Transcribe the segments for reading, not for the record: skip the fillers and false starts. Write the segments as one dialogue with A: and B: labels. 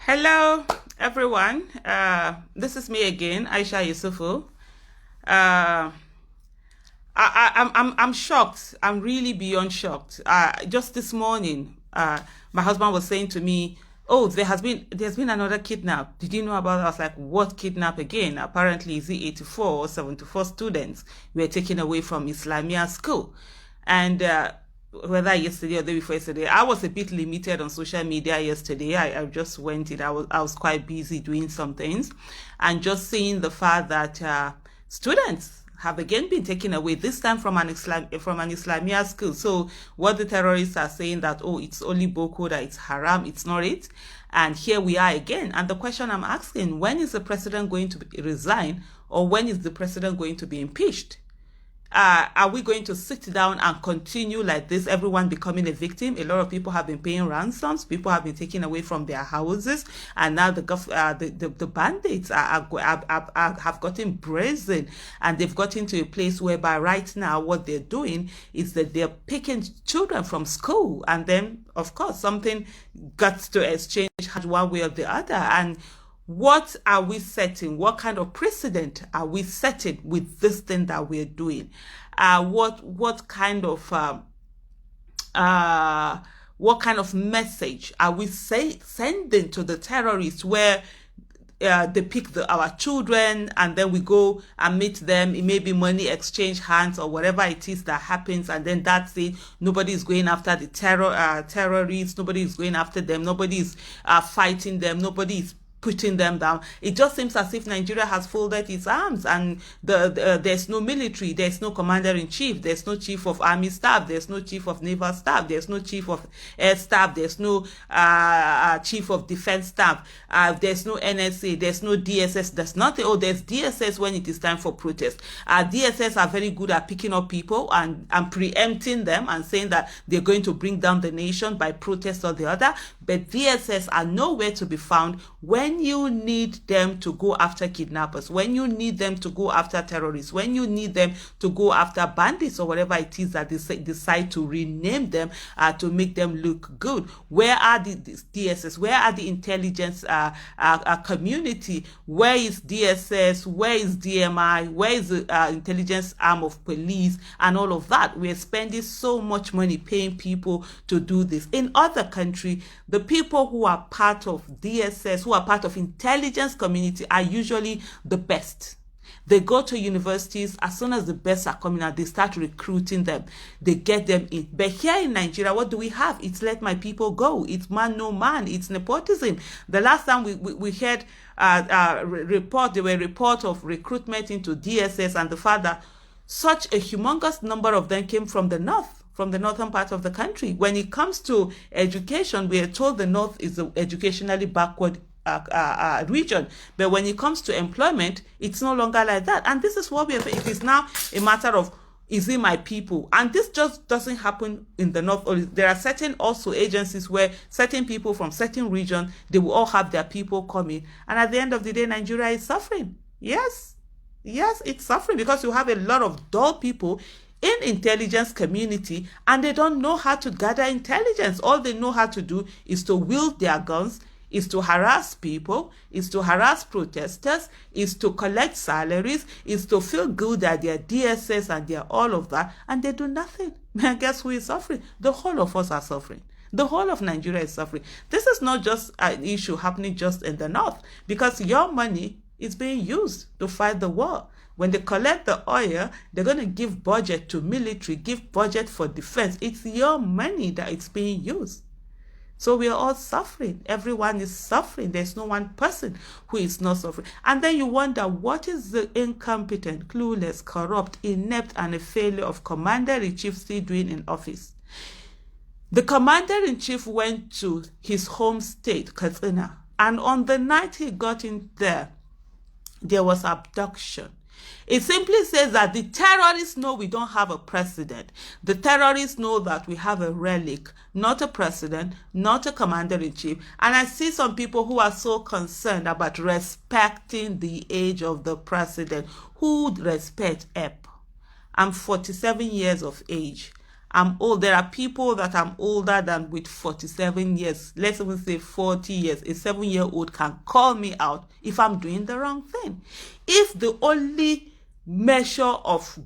A: Hello, everyone. This is me again, Aisha Yesufu. Uh, I'm shocked. I'm really beyond shocked. Just this morning, my husband was saying to me, "Oh, there's been another kidnap. Did you know about it?" I was like, "What kidnap again?" Apparently, is it 84 or 74 students were taken away from Islamia school, and whether yesterday or the day before yesterday, I was a bit limited on social media yesterday. I just went in. I was quite busy doing some things, and just seeing the fact that students have again been taken away, this time from an Islamia school. So what the terrorists are saying that, oh, it's only Boko, that it's haram, it's not it. And here we are again. And the question I'm asking, when is the president going to resign, or when is the president going to be impeached? Are we going to sit down and continue like this, everyone becoming a victim? A lot of people have been paying ransoms, people have been taken away from their houses, and now the bandits have gotten brazen, and they've gotten to a place whereby right now what they're doing is that they're picking children from school, and then of course something got to exchange one way or the other. And what are we setting? What kind of precedent are we setting with this thing that we're doing? What kind of message are we sending to the terrorists, where they pick our children and then we go and meet them? It may be money exchange hands or whatever it is that happens, and then that's it. Nobody is going after the terrorists. Nobody is going after them. Nobody is fighting them. Nobody is putting them down. It just seems as if Nigeria has folded its arms, and there's no military, there's no commander-in-chief, there's no chief of army staff, there's no chief of naval staff, there's no chief of air staff, there's no chief of defense staff, there's no NSA, there's no DSS, there's nothing. Oh, there's DSS when it is time for protest. DSS are very good at picking up people and preempting them and saying that they're going to bring down the nation by protest or the other, but DSS are nowhere to be found when you need them to go after kidnappers, when you need them to go after terrorists, when you need them to go after bandits or whatever it is that they decide to rename them to make them look good. Where are the DSS? Where are the intelligence community? Where is DSS? Where is DMI? Where is the intelligence arm of police and all of that? We're spending so much money paying people to do this. In other countries, the people who are part of DSS, who are part of intelligence community, are usually the best. They go to universities. As soon as the best are coming out, they start recruiting them. They get them in. But here in Nigeria, what do we have? It's let my people go. It's man no man. It's nepotism. The last time we heard there were reports of recruitment into DSS, and the fact that such a humongous number of them came from the north, from the northern part of the country. When it comes to education, we are told the north is an educationally backward region, but when it comes to employment, it's no longer like that. And this is what we have. It is now a matter of, is it my people? And this just doesn't happen in the north. There are certain also agencies where certain people from certain region, they will all have their people coming, and at the end of the day, Nigeria is suffering. Yes, it's suffering because you have a lot of dull people in intelligence community, and they don't know how to gather intelligence. All they know how to do is to wield their guns, is to harass people, is to harass protesters, is to collect salaries, is to feel good that they're DSS and they're all of that, and they do nothing. And guess who is suffering? The whole of us are suffering. The whole of Nigeria is suffering. This is not just an issue happening just in the north, because your money is being used to fight the war. When they collect the oil, they're going to give budget to military, give budget for defense. It's your money that it's being used. So we are all suffering. Everyone is suffering. There's no one person who is not suffering. And then you wonder, what is the incompetent, clueless, corrupt, inept, and a failure of commander-in-chief still doing in office? The commander-in-chief went to his home state, Katsina, and on the night he got in there was abduction. It simply says that the terrorists know we don't have a president. The terrorists know that we have a relic, not a president, not a commander-in-chief. And I see some people who are so concerned about respecting the age of the president. Who would respect EP? I'm 47 years of age. I'm old. There are people that I'm older than with 47 years. Let's even say 40 years. A 7-year-old can call me out if I'm doing the wrong thing. If the only measure of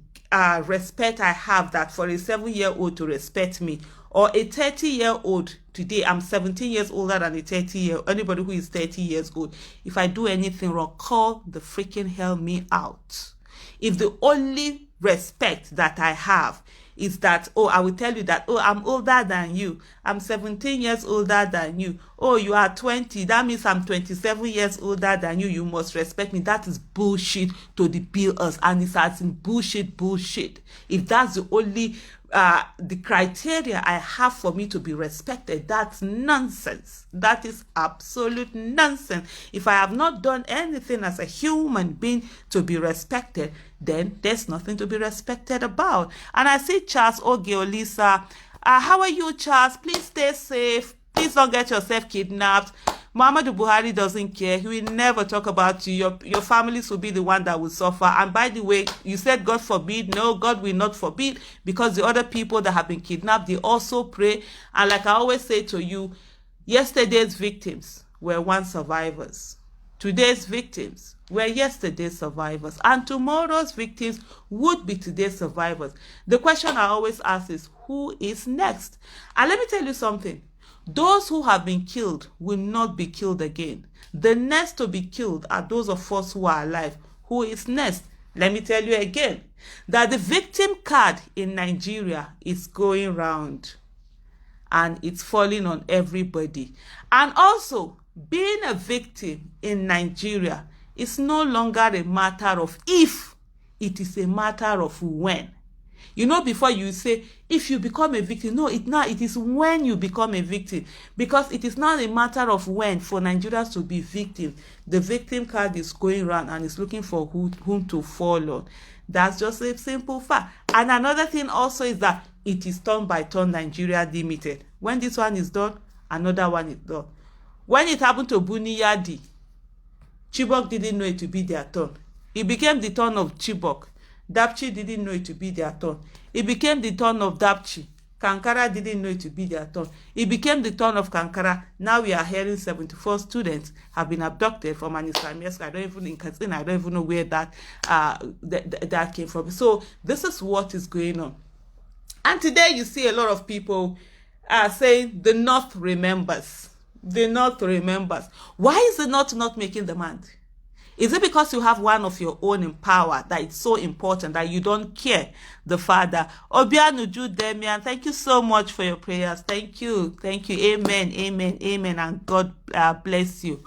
A: respect I have that for a 7-year-old to respect me, or a 30-year-old, today I'm 17 years older than a 30-year-old, anybody who is 30 years old, if I do anything wrong, call the freaking hell me out. If the only respect that I have is that, oh, I will tell you that, oh, I'm older than you. I'm 17 years older than you. Oh, you are 20. That means I'm 27 years older than you. You must respect me. That is bullshit to the bills. And it's as in bullshit. If that's the only the criteria I have for me to be respected, that's nonsense. That is absolute nonsense. If I have not done anything as a human being to be respected, then there's nothing to be respected about. And I see Charles Ogeolisa. How are you, Charles? Please stay safe. Please don't get yourself kidnapped. Muhammadu Buhari doesn't care. He will never talk about you. Your families will be the one that will suffer. And by the way, you said God forbid. No, God will not forbid, because the other people that have been kidnapped, they also pray. And like I always say to you, yesterday's victims were once survivors. Today's victims were yesterday's survivors. And tomorrow's victims would be today's survivors. The question I always ask is, who is next? And let me tell you something. Those who have been killed will not be killed again. The next to be killed are those of us who are alive. Who is next? Let me tell you again, that the victim card in Nigeria is going round and it's falling on everybody. And also, being a victim in Nigeria is no longer a matter of if, it is a matter of when. You know, before you say, if you become a victim, no, it is when you become a victim. Because it is not a matter of when for Nigerians to be victims. The victim card is going around and is looking for whom to fall on. That's just a simple fact. And another thing also is that it is turn by turn Nigeria Limited. When this one is done, another one is done. When it happened to Buniyadi, Chibok didn't know it to be their turn. It became the turn of Chibok. Dapchi didn't know it to be their turn. It became the turn of Dapchi. Kankara didn't know it to be their turn. It became the turn of Kankara. Now we are hearing 74 students have been abducted from an Islamic school. I don't even know where that came from. So this is what is going on. And today you see a lot of people saying the North remembers. The North remembers. Why is the North not making demand? Is it because you have one of your own in power that it's so important that you don't care the Father? Obianuju Demian, thank you so much for your prayers. Thank you. Thank you. Amen. Amen. Amen. And God bless you.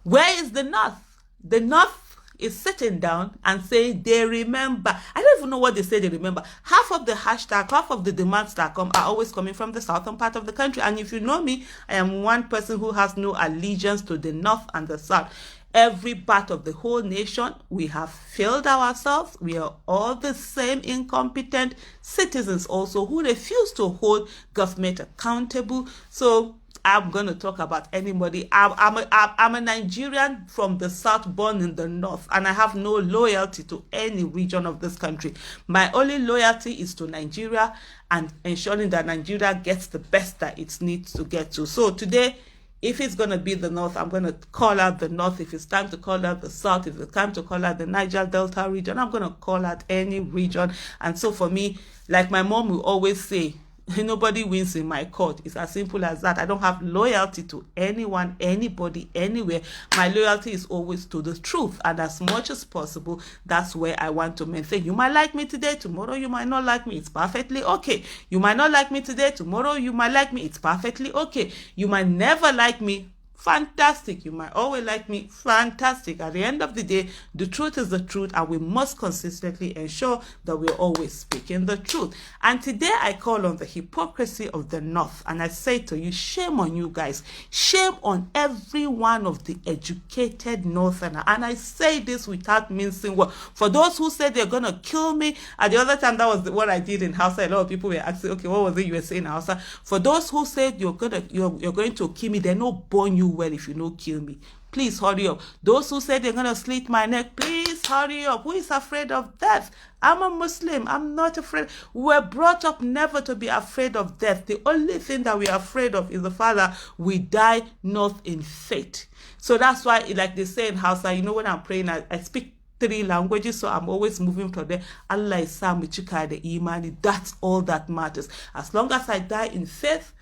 A: Where is the North? The North is sitting down and saying they remember. I don't even know what they say they remember. Half of the hashtag, half of the demands that come are always coming from the southern part of the country. And if you know me, I am one person who has no allegiance to the North and the South. Every part of the whole nation, we have failed ourselves. We are all the same incompetent citizens also who refuse to hold government accountable. So I'm going to talk about anybody. I'm a Nigerian from the South, born in the North, and I have no loyalty to any region of this country. My only loyalty is to Nigeria and ensuring that Nigeria gets the best that it needs to get to. So today, if it's going to be the North, I'm going to call out the North. If it's time to call out the South, if it's time to call out the Niger Delta region, I'm going to call out any region. And so for me, like my mom will always say, nobody wins in my court. It's as simple as that. I don't have loyalty to anyone, anybody, anywhere. My loyalty is always to the truth. And as much as possible, that's where I want to maintain. You might like me today, tomorrow you might not like me. It's perfectly okay. You might not like me today, tomorrow you might like me. It's perfectly okay. You might never like me. Fantastic. You might always like me. Fantastic. At the end of the day, the truth is the truth, and we must consistently ensure that we're always speaking the truth. And today I call on the hypocrisy of the North, and I say to you, shame on you guys. Shame on every one of the educated Northerner. And I say this without mincing words. For those who said they're gonna kill me, at the other time that was what I did in Hausa. A lot of people were asking, okay, what was it you were saying in Hausa? For those who said you're going to kill me, they're not born you well if you don't kill me. Please hurry up. Those who said they're going to slit my neck, please hurry up. Who is afraid of death? I'm a Muslim. I'm not afraid. We were brought up never to be afraid of death. The only thing that we are afraid of is the fact that we die not in faith. So that's why, like they say in Hausa, you know, when I'm praying, I speak 3 languages, so I'm always moving from there. Allah is the imani. That's all that matters. As long as I die in faith,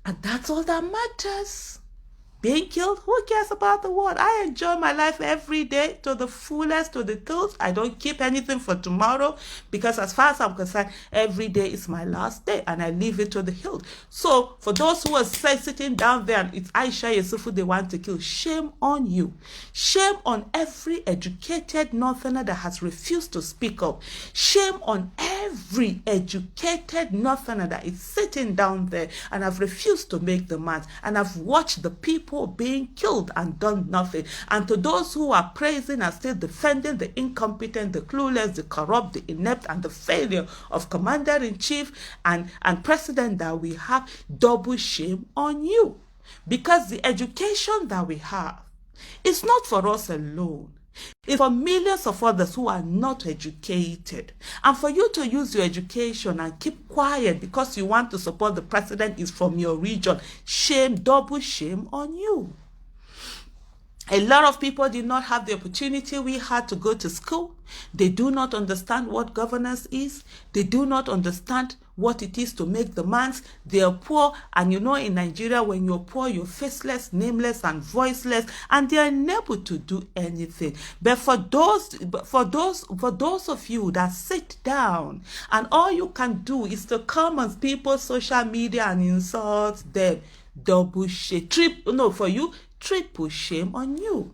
A: and that's all that matters. Being killed, who cares about the world? I enjoy my life every day to the fullest, to the hilt. I don't keep anything for tomorrow, because as far as I'm concerned, every day is my last day and I leave it to the hilt. So for those who are sitting down there and it's Aisha Yesufu they want to kill, shame on you. Shame on every educated Northerner that has refused to speak up. Shame on every educated Northerner that is sitting down there and have refused to make demands and have watched the people being killed and done nothing. And to those who are praising and still defending the incompetent, the clueless, the corrupt, the inept, and the failure of commander-in-chief and president that we have, double shame on you. Because the education that we have is not for us alone. It's for millions of others who are not educated. And for you to use your education and keep quiet because you want to support the president is from your region. Shame, double shame on you. A lot of people did not have the opportunity we had to go to school. They do not understand what governance is. They do not understand what it is to make demands. They are poor, and you know in Nigeria when you're poor, you're faceless, nameless, and voiceless, and they are unable to do anything. But for those of you that sit down and all you can do is to come on people's social media and insult them, double shame, triple shame on you.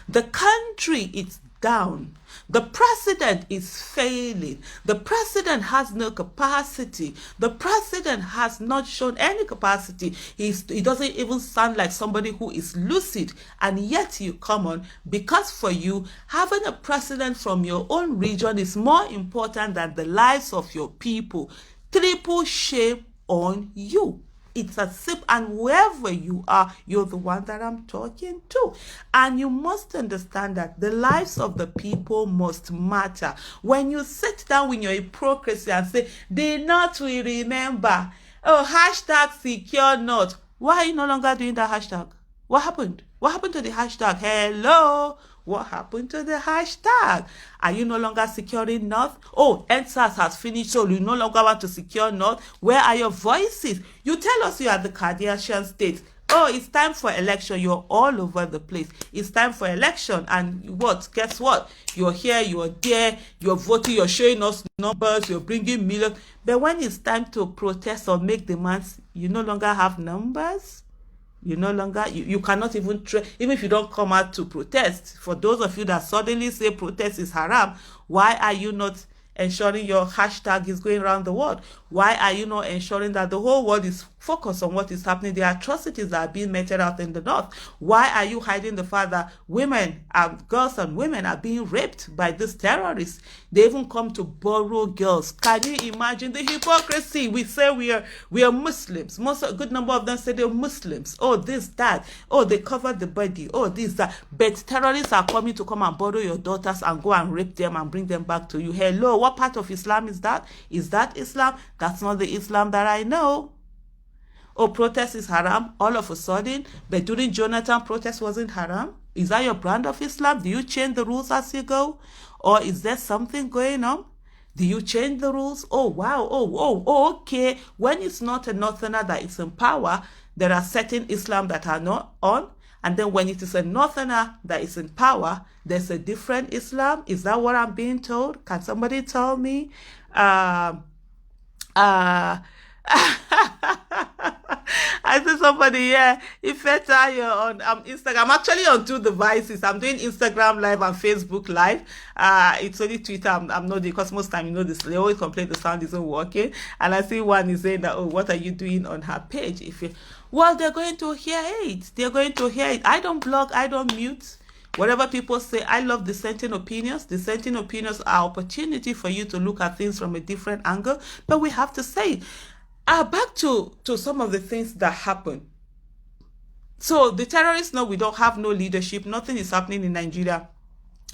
A: The country is down. The president is failing. The president has no capacity. The president has not shown any capacity. He doesn't even sound like somebody who is lucid. And yet you come on, because for you, having a president from your own region is more important than the lives of your people. Triple shame on you. It's a sip, and wherever you are, you're the one that I'm talking to. And you must understand that the lives of the people must matter. When you sit down with your hypocrisy and say, the North will remember, hashtag secure North. Why are you no longer doing that hashtag? What happened? What happened to the hashtag? Hello? What happened to the hashtag? Are you no longer securing North? Oh, NSAS has finished, so you no longer want to secure North. Where are your voices? You tell us you are the Kardashian state. Oh, it's time for election. You're all over the place. It's time for election. And what? Guess what? You're here, you're there, you're voting, you're showing us numbers, you're bringing millions. But when it's time to protest or make demands, you no longer have numbers. You no longer, you cannot even, even if you don't come out to protest. For those of you that suddenly say protest is haram, why are you not ensuring your hashtag is going around the world? Why are you not ensuring that the whole world is focused on what is happening, the atrocities that are being meted out in the North? Why are you hiding the fact that women, girls and women are being raped by these terrorists? They even come to borrow girls. Can you imagine the hypocrisy? We say we are Muslims. A good number of them say they're Muslims. Oh, this, that. Oh, they cover the body. Oh, this, that. But terrorists are coming to come and borrow your daughters and go and rape them and bring them back to you. Hello, what part of Islam is that? Is that Islam? That's not the Islam that I know. Oh, protest is haram all of a sudden, but during Jonathan, protest wasn't haram. Is that your brand of Islam? Do you change the rules as you go? Or is there something going on? Do you change the rules? Oh, wow. Oh, okay. When it's not a Northerner that is in power, there are certain Islam that are not on. And then when it is a Northerner that is in power, there's a different Islam. Is that what I'm being told? Can somebody tell me? I see somebody here. Ifeta, you're on Instagram. I'm actually on 2 devices. I'm doing Instagram Live and Facebook Live. It's only Twitter. I'm not doing, because most time, you know, this, they always complain the sound isn't working. And I see one is saying that, oh, what are you doing on her page? Well, they're going to hear it. They're going to hear it. I don't blog. I don't mute. Whatever people say, I love dissenting opinions. Dissenting opinions are opportunity for you to look at things from a different angle. But we have to say it. Back to some of the things that happen. So the terrorists know we don't have no leadership. Nothing is happening in Nigeria.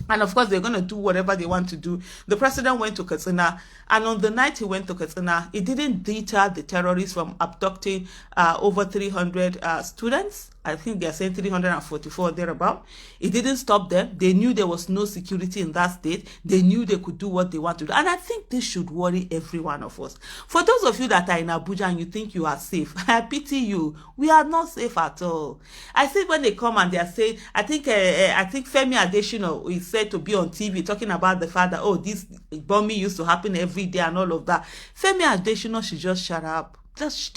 A: And of course, they're going to do whatever they want to do. The president went to Katsina, and on the night he went to Katsina, it didn't deter the terrorists from abducting over 300 students. I think they're saying 344 thereabout. It didn't stop them. They knew there was no security in that state. They knew they could do what they want to do. And I think this should worry every one of us. For those of you that are in Abuja and you think you are safe, I pity you. We are not safe at all. I see when they come and they are saying, I think Femi Adesina is said to be on TV talking about the fact that, oh, this bombing used to happen every day and all of that. Femi Adesina should just shut up. Just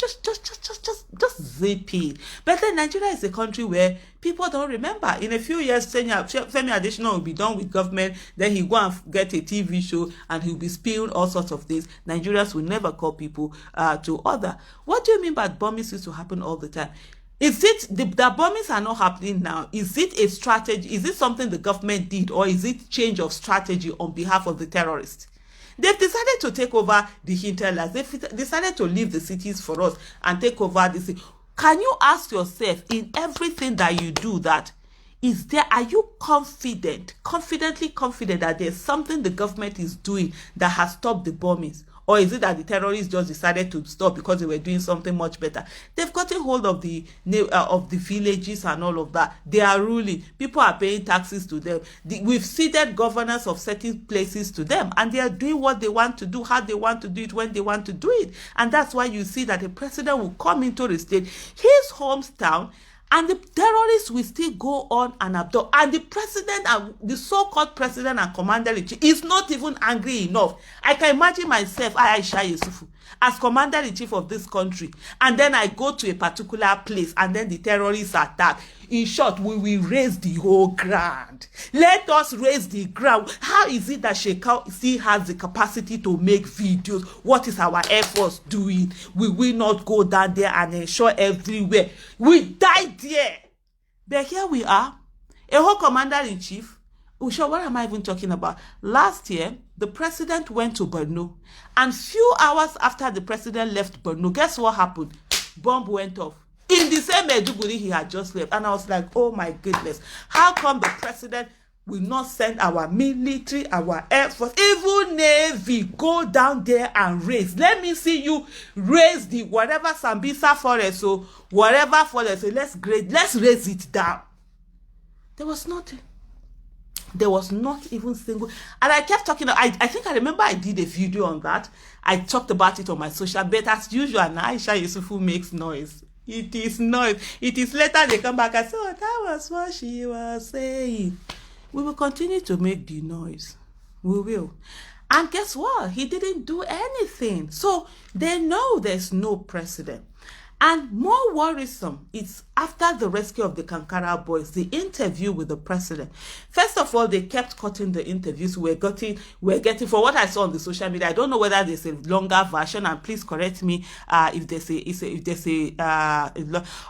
A: zip it. But then Nigeria is a country where people don't remember. In a few years, Femi Adesina will be done with government. Then he'll go and get a TV show and he'll be spewing all sorts of things. Nigerians will never call people to order. What do you mean by bombings used to happen all the time? Is it the bombings are not happening now? Is it a strategy? Is it something the government did, or is it change of strategy on behalf of the terrorists? They've decided to take over the hinterlands. They've decided to leave the cities for us and take over the city. Can you ask yourself, in everything that you do, are you confidently confident that there's something the government is doing that has stopped the bombings? Or is it that the terrorists just decided to stop because they were doing something much better? They've gotten hold of the villages and all of that. They are ruling. People are paying taxes to them. We've ceded governance of certain places to them, and they are doing what they want to do, how they want to do it, when they want to do it. And that's why you see that the president will come into the state, his hometown, and the terrorists will still go on and abduct. And the president, and the so-called president and commander-in-chief, is not even angry enough. I can imagine myself, Aisha Yesufu, as commander-in-chief of this country, and then I go to a particular place, and then the terrorists attack. In short, we will raise the whole ground. Let us raise the ground. How is it that Shekau still has the capacity to make videos? What is our Air Force doing? We will not go down there and ensure everywhere. We died there. But here we are, a whole commander-in-chief. Usha, what am I even talking about? Last year, the president went to Borno, and few hours after the president left Borno, guess what happened? Bomb went off in the same Maiduguri he had just left. And I was like, oh my goodness, how come the president will not send our military, our Air Force, even Navy, go down there and raise? Let me see you raise the whatever Sambisa forest, so whatever forest, so let's raise it down. There was nothing. There was not even single. And I kept talking. I think I remember I did a video on that. I talked about it on my social. But as usual, Aisha Yesufu makes noise. It is noise. It is later they come back and say, oh, that was what she was saying. We will continue to make the noise. We will. And guess what? He didn't do anything. So they know there's no precedent. And more worrisome, it's after the rescue of the Kankara boys, the interview with the president. First of all, they kept cutting the interviews. We're getting, for what I saw on the social media, I don't know whether there's a longer version, and please correct me if there's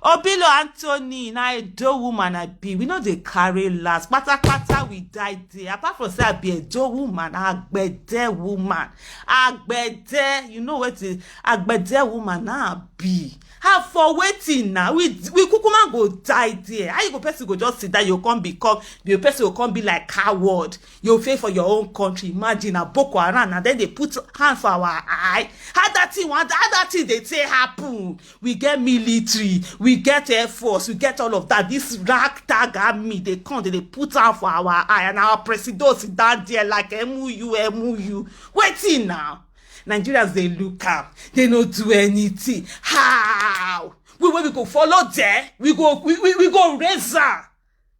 A: Obilo Anthony, na a do woman I be. We know they carry last. Pata we died there. Apart from say I be a do woman, agbede woman. Agbede, you know what it is? Agbede woman I be. Have for waiting now. We kukuma go die there. How you go person go just sit there, you can't become, the person will come be like coward. You pay for your own country. Imagine a Boko Haram, and then they put hand for our eye. How that thing they say happen. We get military, we get Air Force, we get all of that. This ragtag army, they come, they put hand for our eye, and our president sit down there like MU. Waiting now. Nigerians, they look up. They don't do anything. How? We go follow there. We go raise her.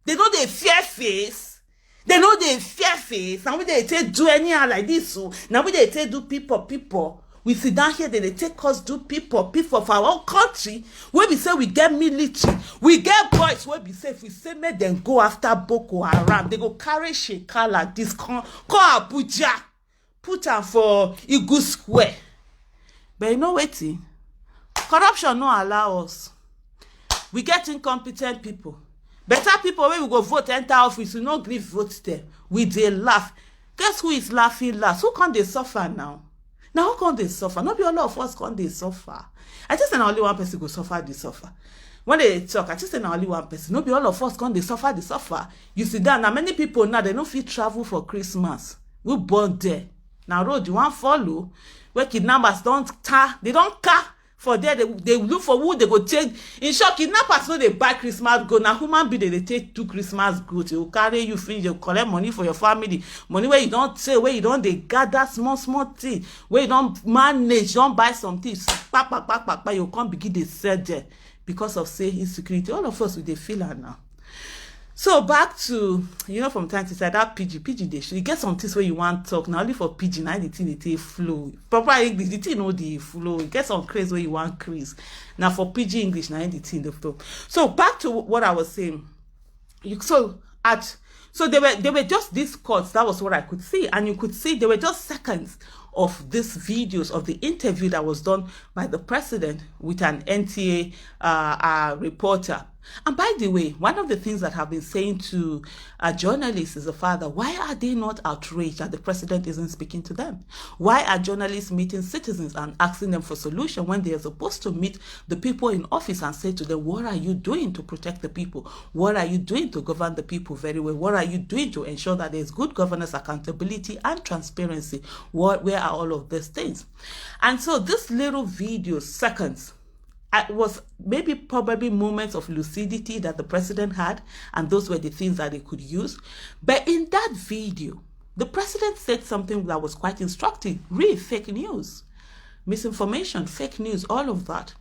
A: They know they fear face. They know they fear face. Now we they take do anyhow like this. So now we they take do people. We sit down here, they take us do people for our own country. Where we say we get military, we get boys. Where we say if we say make them go after Boko Haram, they go carry Sheka like this. Call Abuja. Put her for Igu Square. But you know what? Corruption no allow us. We get incompetent people. Better people when we go vote, enter office, we no grief vote there. We dey laugh. Guess who is laughing last? Who can they suffer now? Now who can they suffer? Not be all of us can they suffer. I just say only one person go suffer the suffer. when they talk, I just say now only one person. No be all of us come they suffer, they suffer. You see that now many people now they don't fit travel for Christmas. We born there. Now road you want follow where kidnappers they don't car for there. They look for who they go take. In short, kidnappers know they buy Christmas goods. Now human being they take 2 Christmas goods. They will carry you finish, you collect money for your family. Money where you don't say, where you don't they gather small thing, where you don't manage, you don't buy some things. You can't begin to sell there because of say insecurity. All of us with the feel now. So back to, from time to time, that PG, they should get some things where you want to talk. Now only for PG, now the thing they flow. Proper English, the thing know the flow. Get some craze where you want craze. Now for PG English, now the thing the flow. So back to what I was saying. So they were just these cuts. That was what I could see, and you could see they were just seconds of these videos of the interview that was done by the president with an NTA reporter. And by the way, one of the things that I've been saying to journalists is the fact that why are they not outraged that the president isn't speaking to them? Why are journalists meeting citizens and asking them for solution when they are supposed to meet the people in office and say to them, what are you doing to protect the people? What are you doing to govern the people very well? What are you doing to ensure that there's good governance, accountability, and transparency? Where are all of these things? And so this little video, seconds, was probably moments of lucidity that the president had, and those were the things that they could use. But in that video, the president said something that was quite instructive. Real fake news, misinformation, fake news, all of that.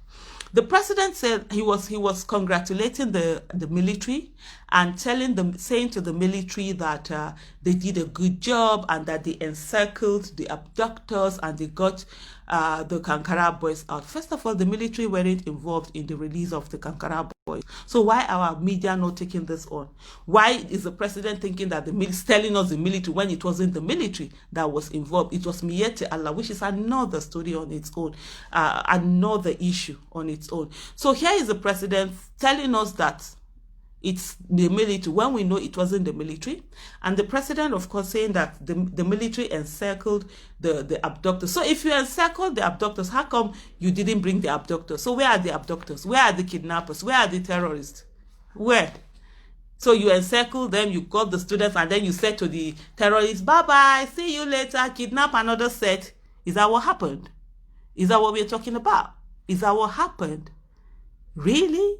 A: The president said he was congratulating the military and saying to the military that they did a good job and that they encircled the abductors and they got the Kankara boys out. First of all, the military weren't involved in the release of the Kankara boys. So why are our media not taking this on? Why is the president thinking that telling us the military when it wasn't the military that was involved? It was Miyete Allah, which is another story on its own, another issue on its own. So here is the president telling us that it's the military when we know it wasn't the military, and the president of course saying that the military encircled the abductors. So if you encircled the abductors, how come you didn't bring the abductors? So where are the abductors? Where are the kidnappers? Where are the terrorists? Where? So you encircled them, you got the students, and then you said to the terrorists, bye-bye, see you later, kidnap another set. Is that what happened? Is that what we're talking about? Is that what happened? Really?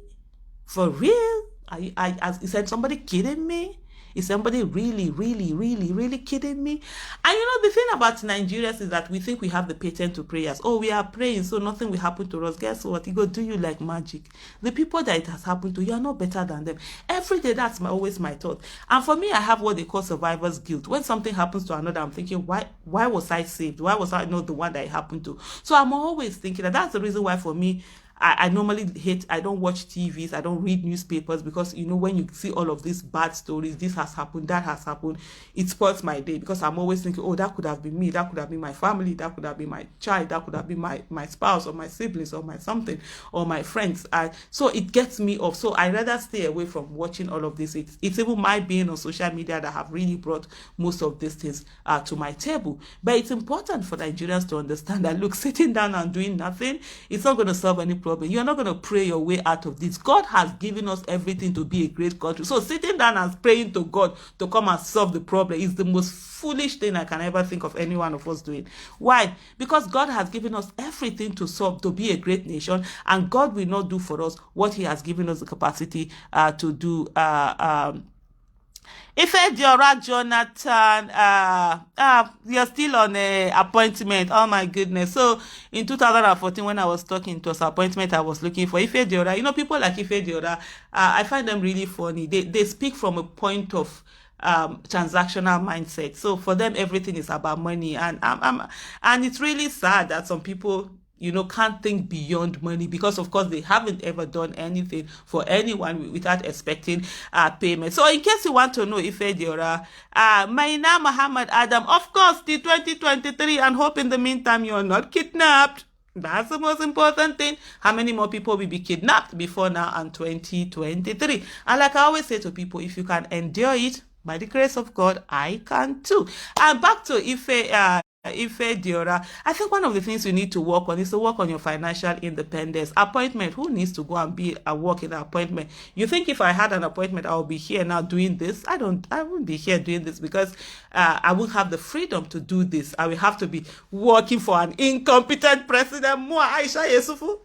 A: For real? Is somebody kidding me? Is somebody really kidding me? And the thing about Nigerians is that we think we have the patent to prayers. Oh, we are praying, so nothing will happen to us. Guess what? It go do you like magic. The people that it has happened to, you are not better than them. Every day, that's always my thought. And for me, I have what they call survivor's guilt. When something happens to another, I'm thinking, why was I saved? Why was I not the one that it happened to? So I'm always thinking that's the reason why for me, I normally I don't watch TVs, I don't read newspapers, because when you see all of these bad stories, this has happened, that has happened, it spoils my day, because I'm always thinking, oh, that could have been me, that could have been my family, that could have been my child, that could have been my spouse or my siblings or my something or my friends. So it gets me off. So I rather stay away from watching all of this. It's even my being on social media that have really brought most of these things to my table. But it's important for Nigerians to understand that, look, sitting down and doing nothing, it's not going to solve any problem. You're not going to pray your way out of this. God has given us everything to be a great country. So sitting down and praying to God to come and solve the problem is the most foolish thing I can ever think of any one of us doing. Why? Because God has given us everything to be a great nation, and God will not do for us what He has given us the capacity to do. Ife Diora Jonathan, you're still on a appointment. Oh my goodness. So in 2014, when I was talking to us appointment, I was looking for Ife Diora. People like Ife Diora, I find them really funny. They speak from a point of transactional mindset. So for them, everything is about money, and it's really sad that some people can't think beyond money, because of course they haven't ever done anything for anyone without expecting payment. So in case you want to know if Diora, Maina Muhammad Adam, of course, the 2023, and hope in the meantime you're not kidnapped. That's the most important thing. How many more people will be kidnapped before now and 2023? And like I always say to people, if you can endure it, by the grace of God, I can too. And back to Ife Ife Diora, I think one of the things you need to work on is to work on your financial independence. Appointment, who needs to go and be a work in an appointment? You think if I had an appointment, I would be here now doing this? I wouldn't be here doing this because I won't have the freedom to do this. I will have to be working for an incompetent president. More Aisha Yesufu.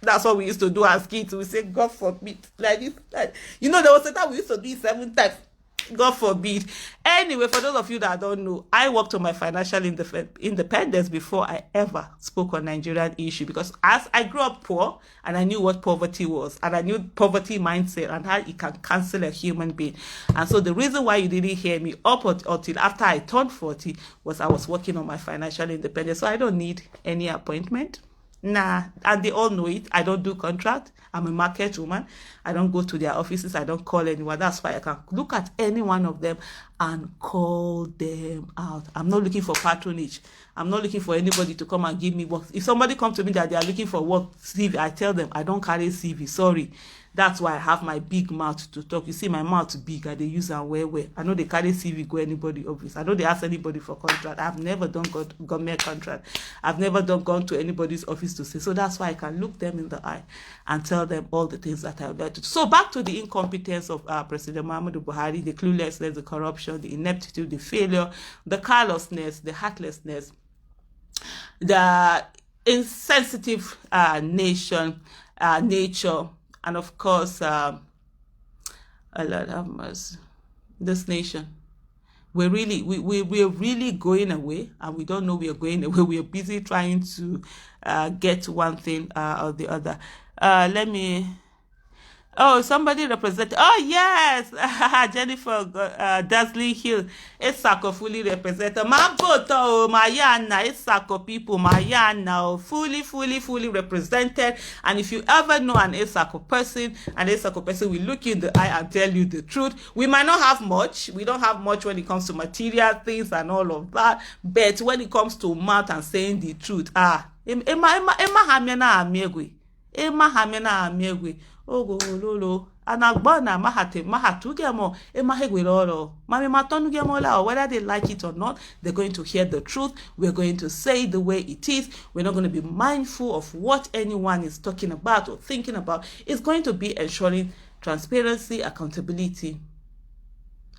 A: That's what we used to do as kids. We say, God forbid. Like this. You know, there was a time we used to do it 7 times. God forbid. Anyway, for those of you that don't know, I worked on my financial independence before I ever spoke on Nigerian issue, because as I grew up poor and I knew what poverty was, and I knew poverty mindset and how it can cancel a human being. And so the reason why you didn't hear me up until after I turned 40 was I was working on my financial independence. So I don't need any appointment. Nah, and they all know it. I don't do contract. I'm a market woman. I don't go to their offices. I don't call anyone. That's why I can look at any one of them and call them out. I'm not looking for patronage. I'm not looking for anybody to come and give me work. If somebody comes to me that they are looking for work, CV, I tell them I don't carry CV. Sorry. That's why I have my big mouth to talk. You see my mouth big and they use and wear. I know they carry CV go anybody office. I know they ask anybody for contract. I've never done government contract. I've never gone to anybody's office to say. So that's why I can look them in the eye and tell them all the things that I would like to do. So back to the incompetence of President Muhammadu Buhari, the cluelessness, the corruption, the ineptitude, the failure, the carelessness, the heartlessness, the insensitive nature, and of course, Allah have mercy, this nation. We're really going away, and we don't know we are going away. We are busy trying to get one thing or the other. Let me. Oh, somebody represented. Oh, yes. Jennifer Dasley Hill. Isako fully represented. My vote, Mayana. Isako people, Mayana. Fully represented. And if you ever know an Isako person, will look you in the eye and tell you the truth. We might not have much. We don't have much when it comes to material things and all of that. But when it comes to mouth and saying the truth, Emma hamena amegwe. Ogo lolo anagbona mahatugemo emahegweloro mami matonugemola. Whether they like it or not, they're going to hear the truth. We're going to say it the way it is. We're not going to be mindful of what anyone is talking about or thinking about. It's going to be ensuring transparency, accountability,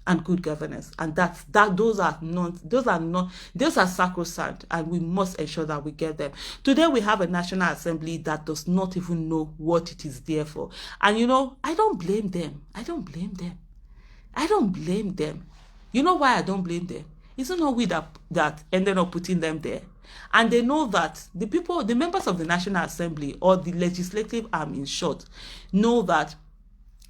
A: and good governance. And those are sacrosanct, and we must ensure that we get them. Today we have a National Assembly that does not even know what it is there for. And you know, I don't blame them. You know why I don't blame them? It's not we that ended up putting them there. And they know that the members of the National Assembly, or the legislative arm in short, know that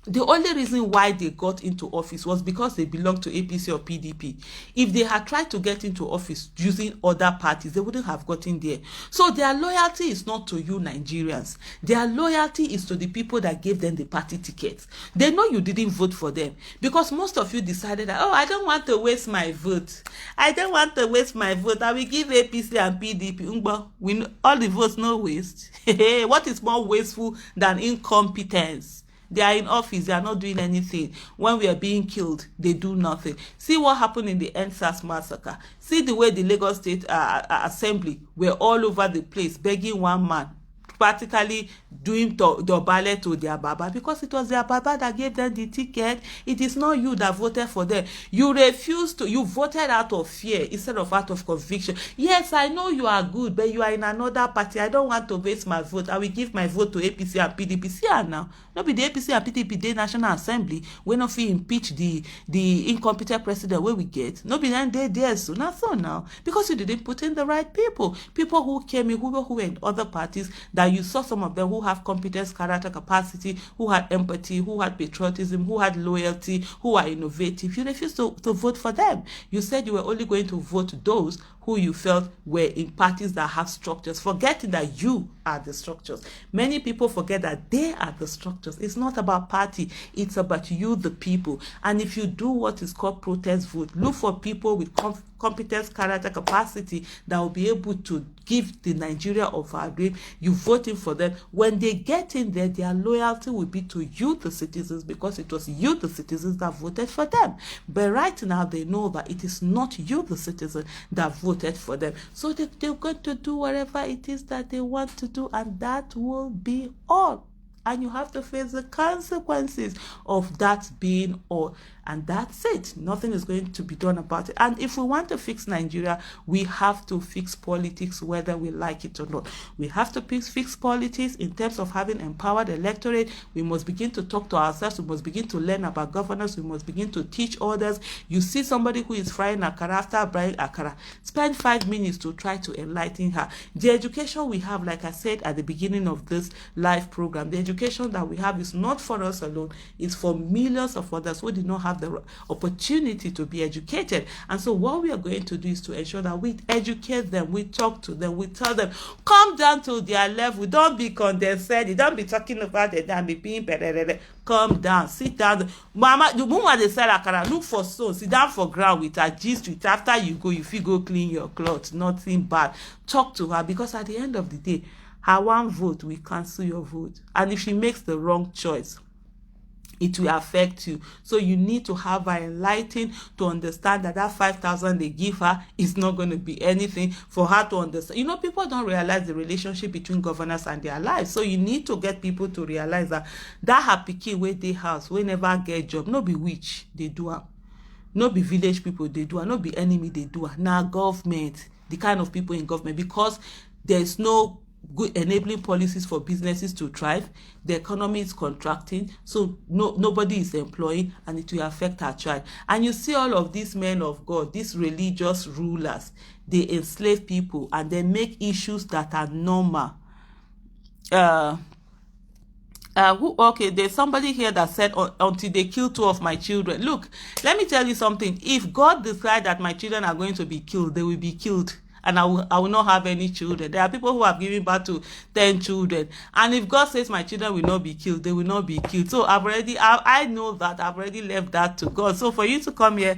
A: the only reason why they got into office was because they belonged to APC or PDP. If they had tried to get into office using other parties, they wouldn't have gotten there. So their loyalty is not to you Nigerians. Their loyalty is to the people that gave them the party tickets. They know you didn't vote for them, because most of you decided that, oh, I don't want to waste my vote. I will give APC and PDP. We know, all the votes no waste. What is more wasteful than incompetence? They are in office, they are not doing anything. When we are being killed, they do nothing. See what happened in the NSAS massacre. See the way the Lagos State Assembly were all over the place, begging one man, practically doing the ballet to their baba, because it was their baba that gave them the ticket. It is not you that voted for them. You voted out of fear instead of out of conviction. Yes, I know you are good, but you are in another party. I don't want to waste my vote. I will give my vote to APC and PDP. See her now. Not be the APC and PDP the National Assembly. We not feel impeach the incompetent president where we get. Not be then there so not so now. Because you didn't put in the right people. People who came in, who were in other parties, that you saw some of them who have competence, character, capacity, who had empathy, who had patriotism, who had loyalty, who are innovative. You refused to vote for them. You said you were only going to vote those who you felt were in parties that have structures, forgetting that you are the structures. Many people forget that they are the structures. It's not about party. It's about you, the people. And if you do what is called protest vote, look for people with competence, character, capacity that will be able to give the Nigeria of our dream. You voting for them. When they get in there, their loyalty will be to you, the citizens, because it was you, the citizens, that voted for them. But right now, they know that it is not you, the citizen, that voted for them. So they're going to do whatever it is that they want to do, and that will be all. And you have to face the consequences of that being all. And that's it. Nothing is going to be done about it. And if we want to fix Nigeria, we have to fix politics, whether we like it or not. We have to fix politics in terms of having empowered electorate. We must begin to talk to ourselves. We must begin to learn about governance. We must begin to teach others. You see somebody who is frying akara, after frying akara, spend 5 minutes to try to enlighten her. The education we have, like I said at the beginning of this live program, the education that we have is not for us alone. It's for millions of others who did not have the opportunity to be educated. And so what we are going to do is to ensure that we educate them, we talk to them, we tell them, come down to their level. Don't be condescending. Don't be talking about it and be being come down, sit down. Mama, the woman they said, I look for soul, sit down for ground with her, gist with. After you go, if you go clean your clothes, nothing bad. Talk to her, because at the end of the day, her one vote will cancel your vote. And if she makes the wrong choice, it will affect you. So you need to have her enlightened to understand that that 5,000 they give her is not going to be anything for her to understand. You know, people don't realize the relationship between governors and their lives. So you need to get people to realize that her pikin wey dey house, wey never get job, no be witch, they do am. No be village people, they do am. No be enemy, they do am. Now government, the kind of people in government, because there's no good enabling policies for businesses to thrive, the economy is contracting, so nobody is employing, and it will affect our child. And you see all of these men of God, these religious rulers, they enslave people and they make issues that are normal. Okay, there's somebody here that said, until they kill 2 of my children. Look, let me tell you something. If God decides that my children are going to be killed, they will be killed. And I will not have any children. There are people who have given birth to 10 children. And if God says my children will not be killed, they will not be killed. So I know that I've already left that to God. So for you to come here,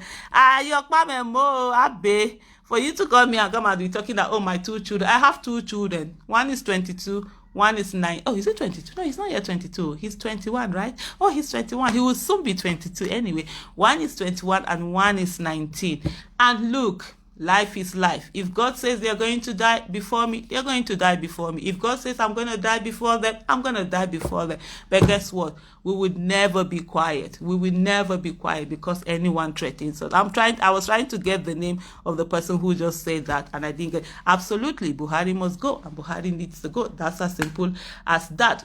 A: for you to come here and come and be talking that, oh, my 2 children. I have 2 children. One is 22. One is 9. Oh, is it 22? No, he's not yet 22. He's 21, right? Oh, he's 21. He will soon be 22 anyway. One is 21 and one is 19. And look, life is life. If God says they're going to die before me, they're going to die before me. If God says I'm going to die before them, I'm going to die before them. But guess what? We would never be quiet. We will never be quiet because anyone threatens us. I was trying to get the name of the person who just said that, and I didn't get. Absolutely, Buhari must go, and Buhari needs to go. That's as simple as that.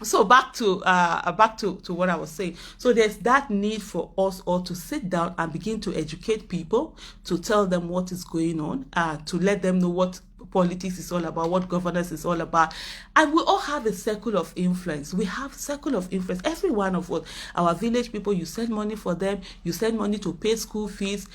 A: So back to what I was saying. So there's that need for us all to sit down and begin to educate people, to tell them what is going on, to let them know what politics is all about, what governance is all about. And we all have a circle of influence. We have circle of influence. Every one of us, our village people, you send money for them, you send money to pay school fees,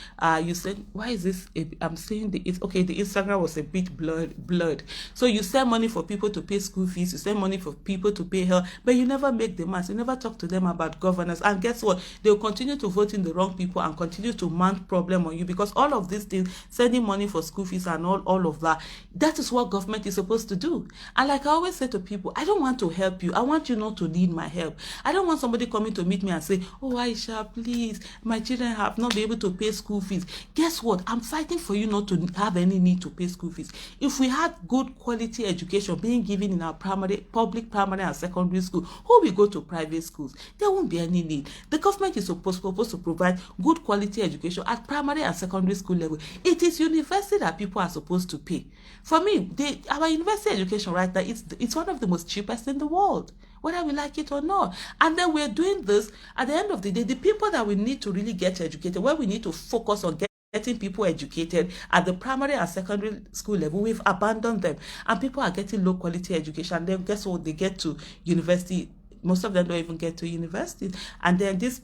A: you send, why is this, I'm saying the Instagram was a bit blurred. So you send money for people to pay school fees, you send money for people to pay health, but you never make demands, you never talk to them about governance. And guess what? They'll continue to vote in the wrong people and continue to mount problem on you, because all of these things, sending money for school fees and all of that, that is what government is supposed to do. And like I always say to people, I don't want to help you. I want you not to need my help. I don't want somebody coming to meet me and say, oh, Aisha, please, my children have not been able to pay school fees. Guess what? I'm fighting for you not to have any need to pay school fees. If we had good quality education being given in our public primary and secondary school, who will go to private schools? There won't be any need. The government is supposed to provide good quality education at primary and secondary school level. It is university that people are supposed to pay. For me, our university education right now, it's one of the most cheapest in the world, whether we like it or not. And then we're doing this, at the end of the day, the people that we need to really get educated, where we need to focus on getting people educated at the primary and secondary school level, we've abandoned them. And people are getting low quality education. Then guess what? They get to university. Most of them don't even get to university. And then this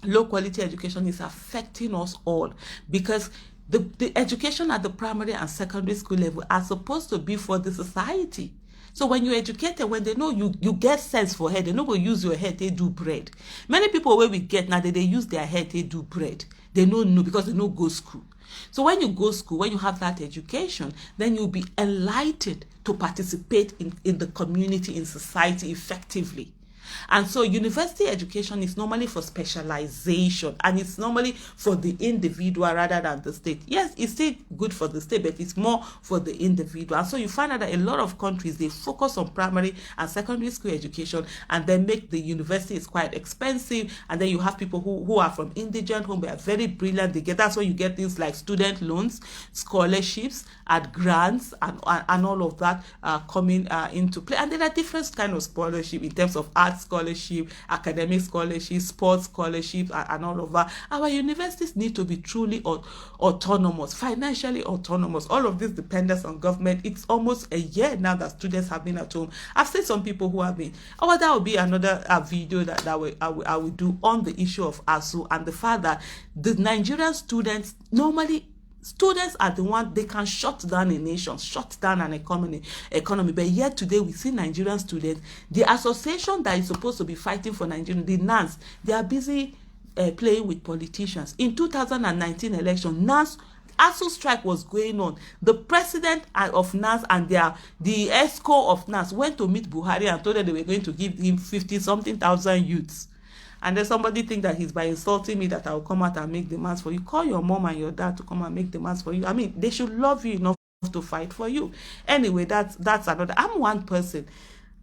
A: low quality education is affecting us all, because the education at the primary and secondary school level are supposed to be for the society. So when you're educated, when they know you get sense for head, they know go use your head, they do bread. Many people where we get now, they use their head, they do bread. They don't know because they don't go school. So when you go school, when you have that education, then you'll be enlightened to participate in the community, in society effectively. And so university education is normally for specialization, and it's normally for the individual rather than the state. Yes, it's still good for the state, but it's more for the individual. And so you find out that a lot of countries, they focus on primary and secondary school education, and then make the university is quite expensive. And then you have people who are from indigent home, they are very brilliant. That's why you get things like student loans, scholarships, and grants, and all of that coming into play. And there are different kind of scholarship in terms of arts scholarship, academic scholarship, sports scholarship, and all of that. Our universities need to be truly autonomous, financially autonomous. All of this depends on government. It's almost a year now that students have been at home. I've seen some people who have been. Oh, that will be another video that I will do on the issue of ASU, and the fact that the Nigerian students normally. Students are the one, they can shut down a nation, shut down an economy. But yet today we see Nigerian students, the association that is supposed to be fighting for Nigeria, the NANS, they are busy playing with politicians. In 2019 election, NANS ASU strike was going on. The president of NANS and the ESCO of NANS went to meet Buhari and told them they were going to give him 50-something thousand youths. And then somebody think that he's by insulting me that I'll come out and make demands for you. Call your mom and your dad to come and make demands for you. I mean, they should love you enough to fight for you. Anyway, that's another. I'm one person.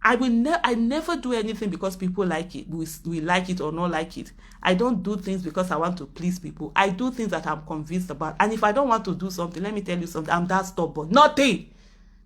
A: I never do anything because people like it. We like it or not like it. I don't do things because I want to please people. I do things that I'm convinced about. And if I don't want to do something, let me tell you something. I'm that stubborn. Nothing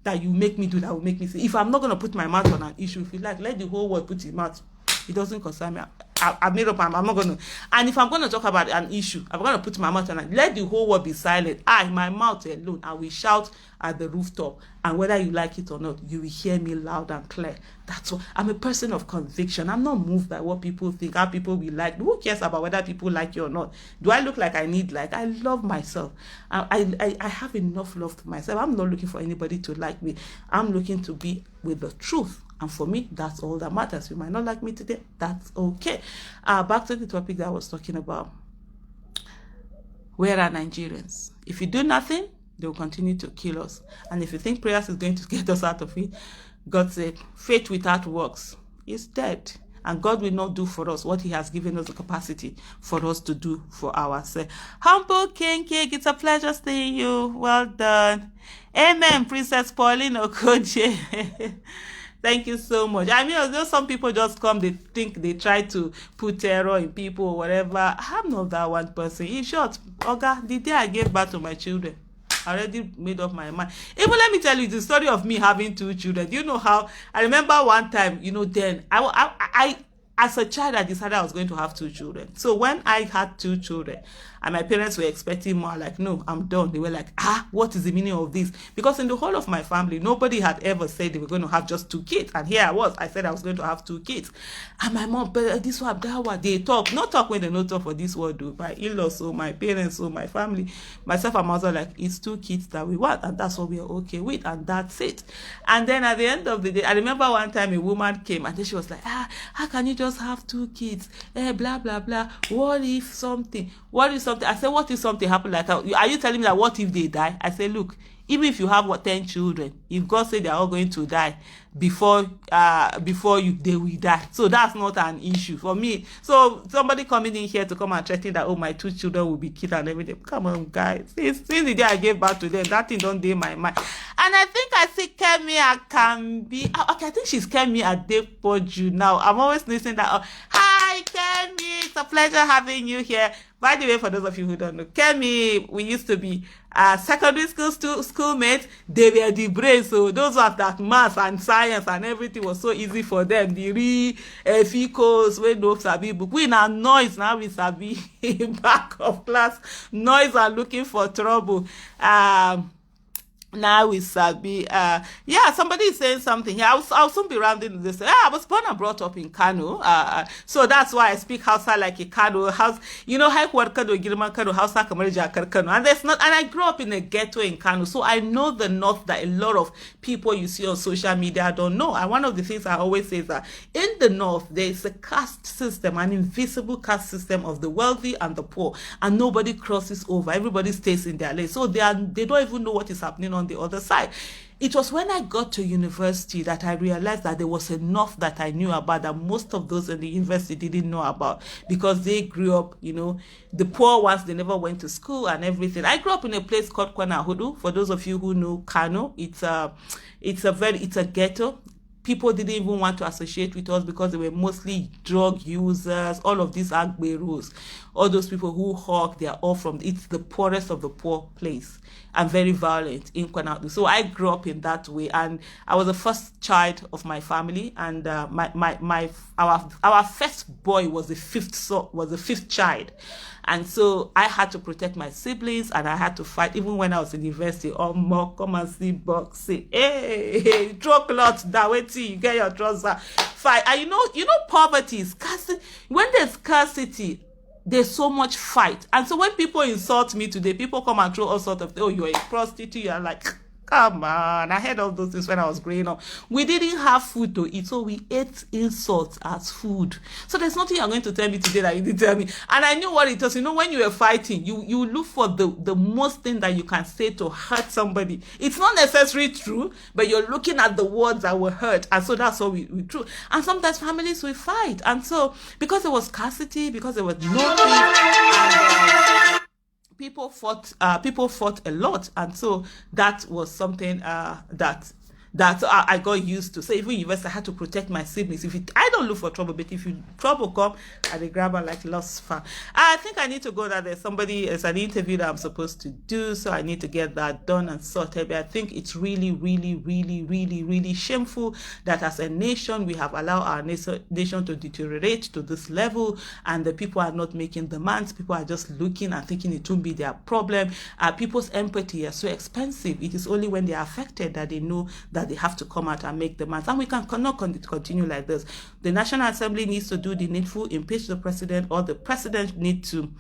A: that you make me do that will make me say. If I'm not going to put my mouth on an issue, if you like, let the whole world put his mouth. It doesn't concern me. I've made up. I'm not going to. And if I'm going to talk about an issue, I'm going to put my mouth on it. Let the whole world be silent. My mouth alone, I will shout at the rooftop. And whether you like it or not, you will hear me loud and clear. That's what I'm a person of conviction. I'm not moved by what people think, how people will like. Who cares about whether people like you or not? Do I look like I need like? I love myself. I have enough love to myself. I'm not looking for anybody to like me. I'm looking to be with the truth. And for me, that's all that matters. You might not like me today. That's okay. Back to the topic that I was talking about. Where are Nigerians? If you do nothing, they will continue to kill us. And if you think prayers is going to get us out of it, God said, faith without works is dead. And God will not do for us what he has given us the capacity for us to do for ourselves. Humble King Cake, it's a pleasure seeing you. Well done. Amen, Princess Pauline Okoje. Thank you so much. I mean, although some people just come, they think they try to put terror in people or whatever. I'm not that one person. In short, Oga, the day I gave birth to my children, I already made up my mind. Even let me tell you the story of me having 2 children. Do you know how? I remember one time, then I as a child, I decided I was going to have 2 children. So when I had 2 children, and my parents were expecting more, like, no, I'm done. They were like, what is the meaning of this? Because in the whole of my family, nobody had ever said they were going to have just 2 kids. And here I was. I said I was going to have 2 kids. And my mom, but this one, that one, they talk. Not talk when they not talk for this word, do. My in-laws, so my parents, so my family, myself and my husband, like, it's 2 kids that we want. And that's what we are okay with. And that's it. And then at the end of the day, I remember one time a woman came and then she was like, how can you just have 2 kids? Blah, blah, blah. What if something? I said, what if something happened like that? Are you telling me that what if they die? I said, look, even if you have 10 children, if God said they are all going to die before they will die, so that's not an issue for me. So somebody coming in here to come and threaten that, my 2 children will be killed and everything. Come on, guys. Since the day I gave birth to them, that thing don't dey my mind. And I think I see Kemi Akambi. Okay, I think she's Kemi Adepoju now. I'm always listening that. Hi, Kemi. It's a pleasure having you here. By the way, for those of you who don't know, Kemi, we used to be secondary schoolmates. They were the brains, so those of that math and science and everything was so easy for them. The ficos, we no sabi book. We now noise, now we sabi back of class. Noise are looking for trouble. now we sabi. Yeah, somebody is saying something here. I'll soon be rounding this. Yeah, I was born and brought up in Kano. So that's why I speak Hausa like a Kano. House, you know, haihuwar Kano, girman Kano, Hausa kamar jakar Kano. And there's not, and I grew up in a ghetto in Kano. So I know the North that a lot of people you see on social media don't know. And one of the things I always say is that in the North, there is a caste system, an invisible caste system of the wealthy and the poor. And nobody crosses over. Everybody stays in their lane. So they don't even know what is happening on the other side. It was when I got to university that I realized that there was enough that I knew about that most of those in the university didn't know about, because they grew up, you know, the poor ones, they never went to school and everything. I grew up in a place called Kwanahudu. For those of you who know Kano, it's a ghetto. People didn't even want to associate with us because they were mostly drug users, all of these agberos, all those people who hawk, they are all from, it's the poorest of the poor place, and very violent in Kwanatu. So I grew up in that way, and I was the first child of my family, and our first boy was the fifth child. And so I had to protect my siblings, and I had to fight even when I was in university. Oh, more come and see boxing. Hey, throw cloth that way till you get your trouser. Fight. And you know, poverty is scarcity. When there's scarcity, there's so much fight. And so when people insult me today, people come and throw all sorts of, oh, you're a prostitute. You're like, come on. I heard all those things when I was growing up. We didn't have food to eat, so we ate insults as food. So there's nothing you're going to tell me today that you didn't tell me. And I knew what it was. You know, when you were fighting, you look for the most thing that you can say to hurt somebody. It's not necessarily true, but you're looking at the words that were hurt. And so that's what we do. And sometimes families will fight. And so because there was scarcity, because there was no food, people fought a lot. And so that was something that I got used to. So even university, I had to protect my siblings. I don't look for trouble, but if trouble come, I grab her like lost fan. I think I need to go that there's an interview that I'm supposed to do, so I need to get that done and sorted. But I think it's really, really, really, really, really shameful that as a nation, we have allowed our nation to deteriorate to this level, and the people are not making demands. People are just looking and thinking it won't be their problem. People's empathy is so expensive. It is only when they are affected that they know that they have to come out and make demands. And we cannot continue like this. The National Assembly needs to do the needful, impeach the president, or the president need to,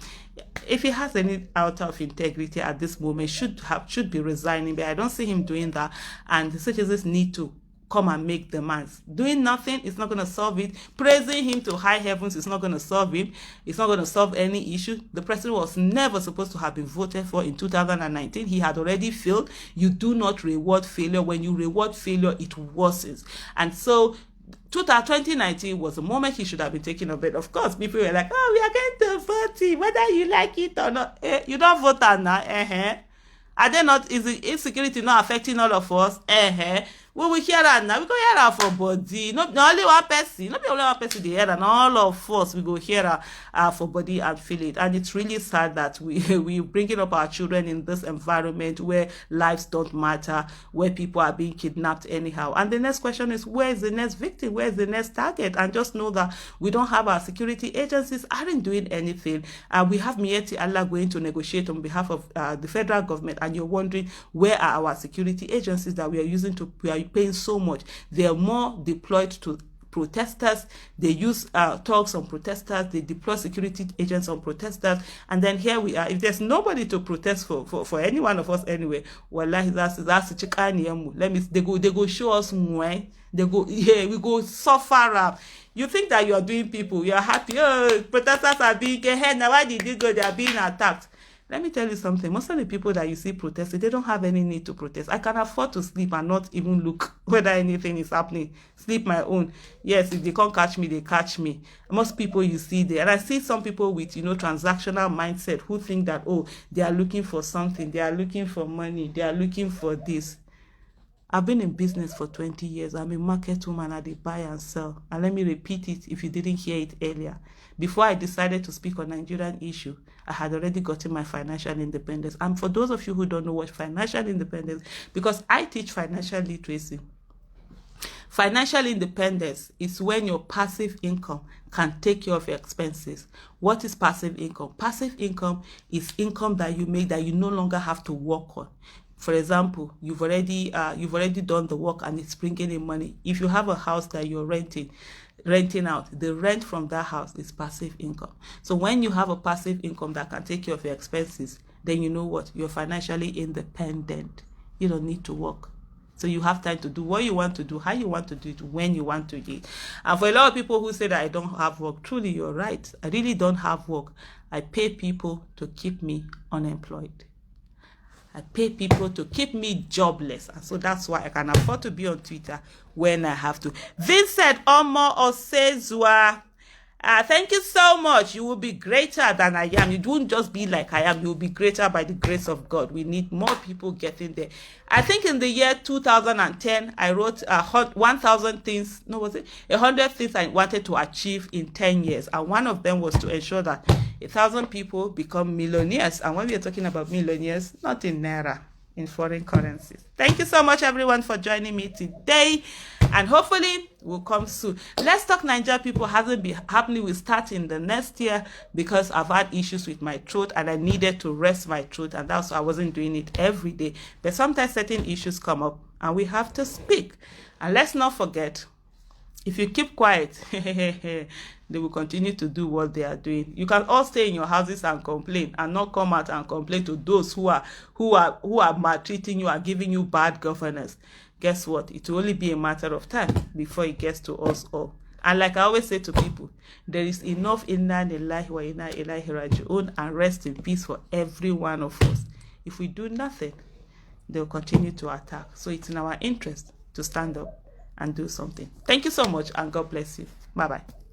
A: if he has any out of integrity at this moment, should be resigning. But I don't see him doing that. And the citizens need to come and make demands. Doing nothing is not going to solve it. Praising him to high heavens is not going to solve him. It's not going to solve any issue. The president was never supposed to have been voted for in 2019. He had already failed. You do not reward failure. When you reward failure, it worsens. And so 2019 was the moment he should have been taking a bet. Of course, people were like, oh, we are going to vote him, whether you like it or not. You don't vote now. Are they not, is the insecurity not affecting all of us? We will hear that now. We go hear that for body. Not only one person. Not only one person they hear, and all of us we go hear for body and feel it. And it's really sad that we bringing up our children in this environment where lives don't matter, where people are being kidnapped anyhow. And the next question is, where is the next victim? Where is the next target? And just know that we don't have our security agencies aren't doing anything. We have Mieti Allah going to negotiate on behalf of the federal government, and you're wondering where are our security agencies that we are paying so much. They are more deployed to protesters. They use talks on protesters. They deploy security agents on protesters. And then here we are. If there's nobody to protest for any one of us anyway, wallahi, that's they go show us more. They go, yeah, we go suffer. You think that you are doing people, you are happy. Oh, protesters are being ahead. Now why did they go? They are being attacked. Let me tell you something. Most of the people that you see protesting, they don't have any need to protest. I can afford to sleep and not even look whether anything is happening. Sleep my own. Yes, if they can't catch me, they catch me. Most people you see there. And I see some people with, transactional mindset who think that, oh, they are looking for something. They are looking for money. They are looking for this. I've been in business for 20 years. I'm a market woman. I buy and sell. And let me repeat it if you didn't hear it earlier. Before I decided to speak on Nigerian issue, I had already gotten my financial independence. And for those of you who don't know what financial independence, because I teach financial literacy, financial independence is when your passive income can take care of your expenses. What is passive income? Passive income is income that you make that you no longer have to work on. For example, you've already done the work and it's bringing in money. If you have a house that you're renting out, the rent from that house is passive income. So when you have a passive income that can take care of your expenses, then you know what? You're financially independent. You don't need to work. So you have time to do what you want to do, how you want to do it, when you want to do it. And for a lot of people who say that I don't have work, truly you're right. I really don't have work. I pay people to keep me unemployed. I pay people to keep me jobless. And so that's why I can afford to be on Twitter when I have to. Vincent Omo Osezua. Thank you so much. You will be greater than I am. You won't just be like I am. You will be greater by the grace of God. We need more people getting there. I think in the year 2010, I wrote 1,000 things. No, was it 100 things I wanted to achieve in 10 years? And one of them was to ensure that 1,000 people become millionaires. And when we are talking about millionaires, not in naira, in foreign currencies. Thank you so much, everyone, for joining me today. And hopefully will come soon. Let's Talk Nigeria, people, hasn't been happening. We'll start in the next year because I've had issues with my throat and I needed to rest my throat, and that's why I wasn't doing it every day. But sometimes certain issues come up and we have to speak. And let's not forget, if you keep quiet, they will continue to do what they are doing. You can all stay in your houses and complain and not come out and complain to those who are maltreating you and giving you bad governance. Guess what? It will only be a matter of time before it gets to us all. And like I always say to people, there is enough inna lillahi wa inna ilaihi raji'un and rest in peace for every one of us. If we do nothing, they'll continue to attack. So it's in our interest to stand up and do something. Thank you so much, and God bless you. Bye-bye.